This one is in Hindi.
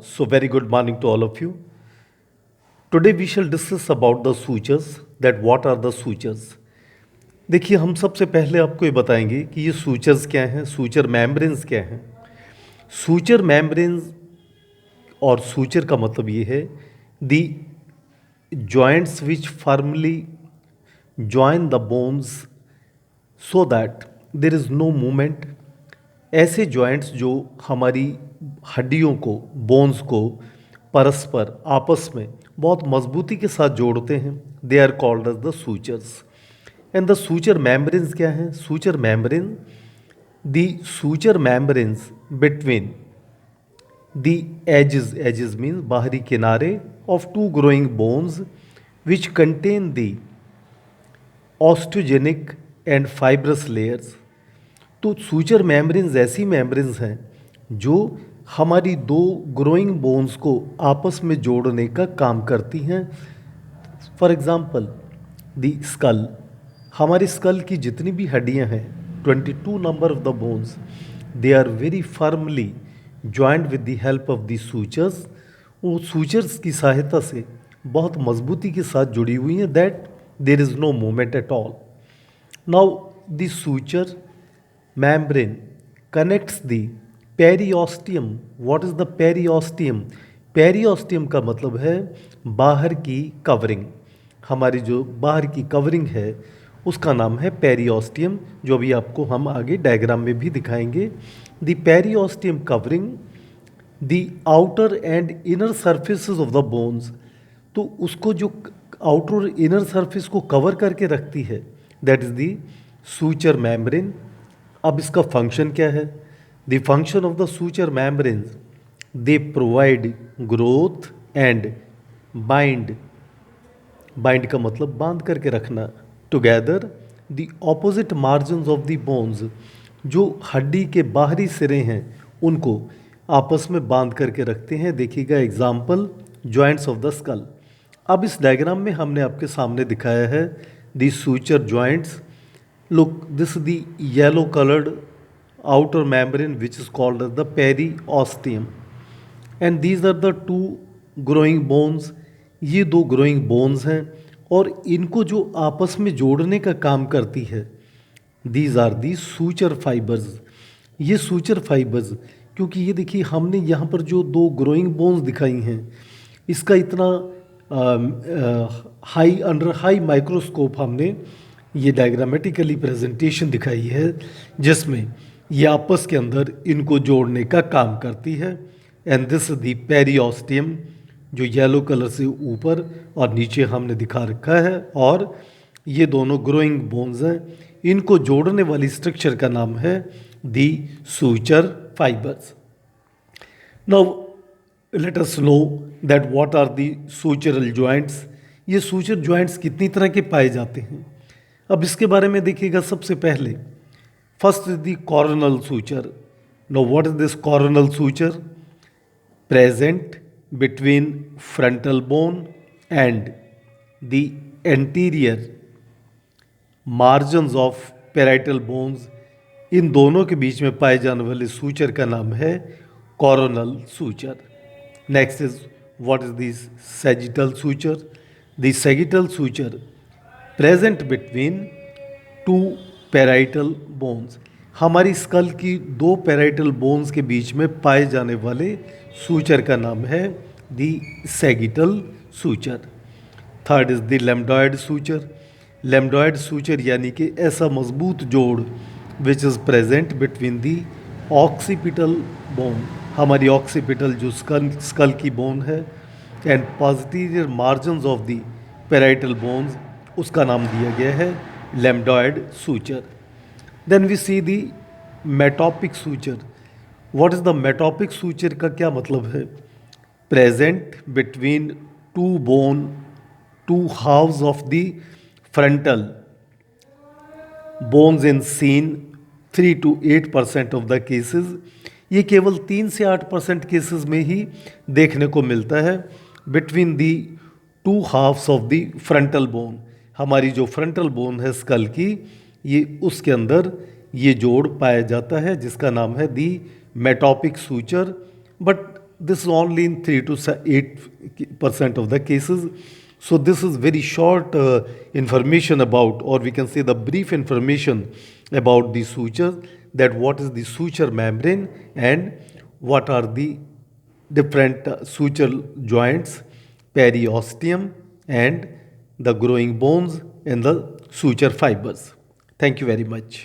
So very good morning to all of you. Today we shall discuss about the sutures, that what are the sutures. देखिए हम सबसे पहले आपको ये बताएंगे कि ये सूचर्स क्या हैं, सूचर मेम्ब्रेन्स क्या हैं। सूचर मेम्ब्रेन्स और सूचर का मतलब ये है the joints which firmly join the bones so that there is no movement. ऐसे जॉइंट्स जो हमारी हड्डियों को, बोन्स को परस्पर आपस में बहुत मजबूती के साथ जोड़ते हैं, they are called as the sutures. And the suture membranes क्या हैं? Suture membrane, the suture membranes between the edges means बाहरी किनारे of two growing bones which contain the osteogenic and fibrous layers. तो सूचर मेम्ब्रेन्स ऐसी मेम्ब्रेन्स हैं जो हमारी दो ग्रोइंग बोन्स को आपस में जोड़ने का काम करती हैं। फॉर एग्ज़ाम्पल द स्कल, हमारी स्कल की जितनी भी हड्डियां हैं, 22 number of the bones, they are very firmly joint with the help of the sutures. वो सूचर्स की सहायता से बहुत मजबूती के साथ जुड़ी हुई हैं, that there is no movement at all. Now the suture membrane connects the periosteum. What is the periosteum? Periosteum का मतलब है बाहर की कवरिंग। हमारी जो बाहर की कवरिंग है उसका नाम है पेरियोस्टियम, जो अभी आपको हम आगे डायग्राम में भी दिखाएंगे। The periosteum covering the outer and inner surfaces of the bones. तो उसको जो आउटर और इनर सर्फेस को कवर करके रखती है, that is the suture membrane. अब इसका फंक्शन क्या है? The function of the suture membranes, they provide growth and bind. Bind का मतलब बांध करके रखना। Together the opposite margins of the bones, जो हड्डी के बाहरी सिरे हैं उनको आपस में बांध करके रखते हैं। देखिएगा example, joints of the skull. अब इस डायग्राम में हमने आपके सामने दिखाया है the suture joints. Look, this is the yellow colored outer membrane which is called as the periosteum, and these are the two growing bones. ये दो growing bones हैं और इनको जो आपस में जोड़ने का काम करती है, these are the suture fibers. ये suture fibers, क्योंकि ये देखिए हमने यहाँ पर जो दो growing bones दिखाई हैं, इसका इतना अंडर हाई माइक्रोस्कोप हमने ये डायग्रामेटिकली प्रेजेंटेशन दिखाई है, जिसमें ये आपस के अंदर इनको जोड़ने का काम करती है। एंड दिस द पेरियोस्टियम, जो येलो कलर से ऊपर और नीचे हमने दिखा रखा है, और ये दोनों ग्रोइंग बोन्स हैं, इनको जोड़ने वाली स्ट्रक्चर का नाम है the suture fibres. Now let us know that what are the sutural joints. ये सूचर जॉइंट्स कितनी तरह के पाए जाते हैं, अब इसके बारे में देखिएगा। सबसे पहले first is the coronal suture. Know what is this coronal suture? Present between frontal bone and the anterior margins of parietal bones. इन दोनों के बीच में पाए जाने वाले सूचर का नाम है Cornell suture. Next is what is this sagittal suture? The sagittal suture present between to parietal bones. हमारी स्कल की दो पैराइटल बोन्स के बीच में पाए जाने वाले सूचर का नाम है the sagittal suture. Third is the lambdoid suture. Lambdoid suture यानी कि ऐसा मजबूत जोड़ which is present between the occipital bone, हमारी ऑक्सीपिटल जो स्कल की बोन है, and posterior margins of the parietal bones, उसका नाम दिया गया है lambdoid suture. Then we see the metopic suture. What is the metopic suture का क्या मतलब है? Present between two bone, two halves of the frontal bones in seen 3 to 8% of the cases. ये केवल 3 से 8% केसेस में ही देखने को मिलता है। Between the two halves of the frontal bone, हमारी जो फ्रंटल बोन है स्कल की, ये उसके अंदर ये जोड़ पाया जाता है जिसका नाम है the metopic suture. But this is only in 3 to 8% of the cases. So this is very short information about, or we can say the brief information about the suture, that what is the suture membrane and what are the different suture joints, periosteum and the growing bones and the suture fibers. Thank you very much.